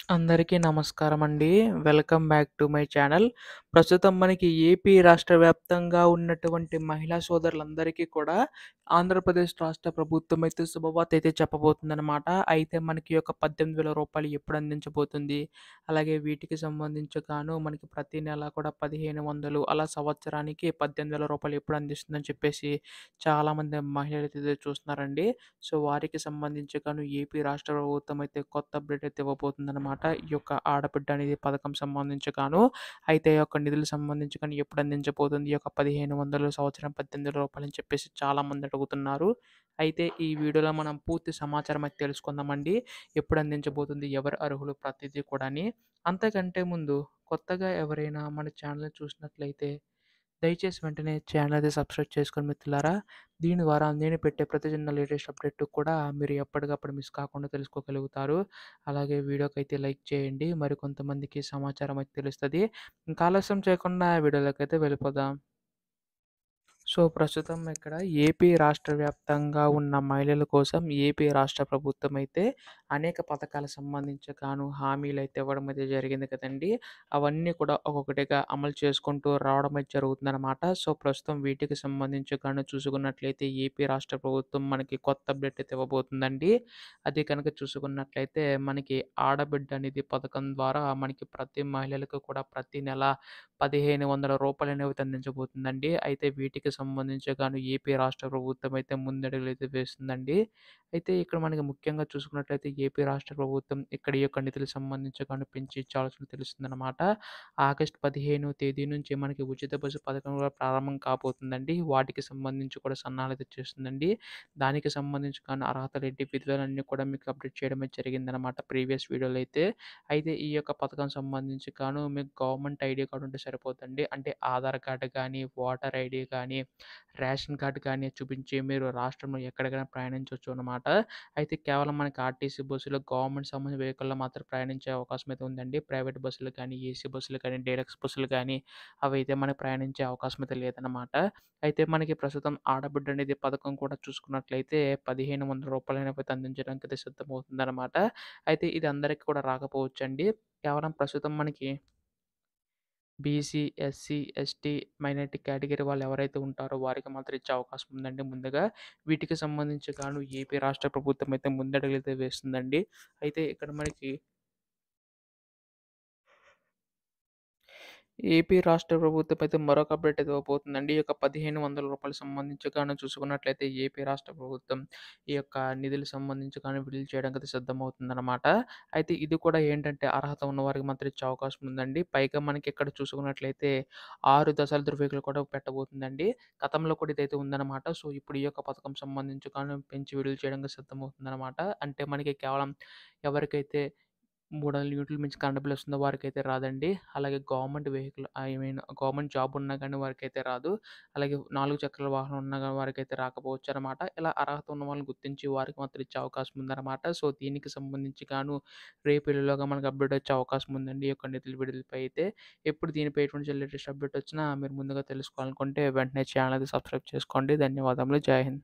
అందరికీ నమస్కారమండి. Welcome back to my channel. ప్రస్తుతం మనకి ఏపీ రాష్ట్ర వ్యాప్తంగా ఉన్నటువంటి మహిళా సోదరులందరికీ కూడా ఆంధ్రప్రదేశ్ రాష్ట్ర ప్రభుత్వం అయితే శుభవార్త అయితే చెప్పబోతుందనమాట. అయితే మనకి ఈ యొక్క రూ. 18,000 ఎప్పుడు అందించబోతుంది? అలాగే వీటికి సంబంధించి గాను మనకి ప్రతి నెల కూడా 1,500 అలా సంవత్సరానికి రూ. 18,000 ఎప్పుడు అందిస్తుందని చెప్పేసి చాలామంది మహిళలైతే ఎదురు చూస్తున్నారండి. సో, వారికి సంబంధించి గాను ఏపీ రాష్ట్ర ప్రభుత్వం అయితే కొత్త అప్డేట్ అయితే ఇవ్వబోతుందనమాట. ఈ యొక్క ఆడబిడ్డ అనేది పథకం సంబంధించి గాను. అయితే ఈ యొక్క నిధులకు సంబంధించి కానీ ఎప్పుడు అందించబోతుంది? ఈ యొక్క 1,500 సంవత్సరం రూ. 18,000 అని చెప్పేసి చాలామంది అడుగుతున్నారు. అయితే ఈ వీడియోలో మనం పూర్తి సమాచారం అయితే తెలుసుకుందామండి. ఎప్పుడు అందించబోతుంది? ఎవరు అర్హులు? ప్రతిదీ కూడాని. అంతకంటే ముందు కొత్తగా ఎవరైనా మన ఛానల్‌ని చూసినట్లయితే దయచేసి వెంటనే ఛానల్ అయితే సబ్స్క్రైబ్ చేసుకోండి మిత్రులారా. దీని ద్వారా నేను పెట్టే ప్రతి చిన్న లేటెస్ట్ అప్డేట్ కూడా మీరు ఎప్పటికప్పుడు మిస్ కాకుండా తెలుసుకోగలుగుతారు. అలాగే వీడియోకైతే లైక్ చేయండి. మరి కొంతమందికి సమాచారం అయితే తెలుస్తది. ఇంకా ఆలస్యం చేయకుండా వీడియోలోకైతే వెళ్ళిపోదాం. సో, ప్రస్తుతం ఇక్కడ ఏపీ రాష్ట్ర వ్యాప్తంగా ఉన్న మహిళల కోసం ఏపీ రాష్ట్ర ప్రభుత్వం అయితే అనేక పథకాలకు సంబంధించి గాను హామీలైతే ఇవ్వడం అయితే జరిగింది కదండీ! అవన్నీ కూడా ఒక్కొక్కటిగా అమలు చేసుకుంటూ రావడం అయితే జరుగుతుందనమాట. సో, ప్రస్తుతం వీటికి సంబంధించి గాను చూసుకున్నట్లయితే ఏపీ రాష్ట్ర ప్రభుత్వం మనకి కొత్త అప్డేట్ అయితే ఇవ్వబోతుందండి. అది కనుక చూసుకున్నట్లయితే మనకి ఆడబిడ్డ నిధి పథకం ద్వారా మనకి ప్రతి మహిళలకు కూడా ప్రతి నెల రూ. 1,500 అనేవి అందించబోతుందండి. అయితే వీటికి సంబంధించి గాను ఏపీ రాష్ట్ర ప్రభుత్వం అయితే ముందడుగులైతే వేస్తుందండి. అయితే ఇక్కడ మనకి ముఖ్యంగా చూసుకున్నట్లయితే ఏపీ రాష్ట్ర ప్రభుత్వం ఇక్కడ ఈ యొక్క నిధులకు సంబంధించి గాను పెంచి ఇచ్చాల్సిన తెలుస్తుందనమాట. ఆగస్టు 15 తేదీ నుంచి మనకి ఉచిత బస్సు పథకం కూడా ప్రారంభం కాబోతుందండి. వాటికి సంబంధించి కూడా సన్నాహాలైతే చేస్తుందండి. దానికి సంబంధించి గాను అర్హతలు ఏంటి విధులన్నీ కూడా మీకు అప్డేట్ చేయడమే జరిగిందనమాట ప్రీవియస్ వీడియోలో అయితే. అయితే ఈ యొక్క పథకం సంబంధించి గాను మీకు గవర్నమెంట్ ఐడీ కార్డ్ ఉంటే సరిపోతుందండి. అంటే ఆధార్ కార్డ్ గానీ, ఓటర్ ఐడీ గానీ, రేషన్ కార్డ్ కానీ చూపించి మీరు రాష్ట్రంలో ఎక్కడికైనా ప్రయాణించొచ్చు అనమాట. అయితే కేవలం మనకి ఆర్టీసీ బస్సులు గవర్నమెంట్ సంబంధించిన వెహికల్‌లో మాత్రం ప్రయాణించే అవకాశం అయితే ఉందండి. ప్రైవేట్ బస్సులు కానీ, ఏసీ బస్సులు కానీ, డీలక్స్ బస్సులు కానీ అవైతే మనకు ప్రయాణించే అవకాశం అయితే లేదనమాట. అయితే మనకి ప్రస్తుతం ఆడబిడ్డ అనేది పథకం కూడా చూసుకున్నట్లయితే రూ. 1,500 అనేవి అందించడానికి అయితే సిద్ధమవుతుందనమాట. అయితే ఇది అందరికి కూడా రాకపోవచ్చండి. కేవలం ప్రస్తుతం మనకి BC, SC, ST, minority category వాళ్ళు ఎవరైతే ఉంటారో వారికి మాత్రం ఇచ్చే అవకాశం ఉందండి ముందుగా. వీటికి సంబంధించి గాను ఏపీ రాష్ట్ర ప్రభుత్వం అయితే ముందడుగులైతే వేస్తుందండి. అయితే ఇక్కడ మనకి ఏపీ రాష్ట్ర ప్రభుత్వం అయితే మరొక అప్డేట్ అయితే ఇవ్వబోతుందండి. ఈ యొక్క రూ. 1,500 సంబంధించి గాను చూసుకున్నట్లయితే ఏపీ రాష్ట్ర ప్రభుత్వం ఈ యొక్క నిధులకు సంబంధించి గాను విడుదల చేయడానికి అయితే సిద్ధమవుతుందనమాట. అయితే ఇది కూడా ఏంటంటే అర్హత ఉన్నవారికి మాత్రం ఇచ్చే అవకాశం ఉందండి. పైగా మనకి ఇక్కడ చూసుకున్నట్లయితే 6 దశల ధృవీకరణ కూడా పెట్టబోతుందండి. గతంలో కూడా ఇదైతే ఉందనమాట. సో, ఇప్పుడు ఈ యొక్క పథకం సంబంధించి గాను పెంచి విడుదల చేయడానికి సిద్ధమవుతుందనమాట. అంటే మనకి కేవలం ఎవరికైతే 300 యూనిట్ల మించి కరెంట్ బిల్ వస్తుందో వారికైతే రాదండి. అలాగే government vehicle I mean government job ఉన్నా గానీ వారికైతే రాదు. అలాగే 4 చక్రాల వాహనం ఉన్నా గానీ వారికైతే రాకపోవచ్చనమాట. ఇలా అర్హత ఉన్న వాళ్ళని గుర్తించి వారికి మాత్రం ఇచ్చే అవకాశం ఉందనమాట. సో, దీనికి సంబంధించి గాను రేపు ఎల్లుండిలోగా మనకు అప్డేట్ వచ్చే అవకాశం ఉందండి. ఈ యొక్క నిధుల విడుదలపై అయితే. ఎప్పుడు దీనిపై ఎటువంటి లేటెస్ట్ అప్డేట్ వచ్చినా మీరు ముందుగా తెలుసుకోవాలనుకుంటే వెంటనే ఛానల్ అయితే సబ్స్క్రైబ్ చేసుకోండి. ధన్యవాదములు. జై హింద్.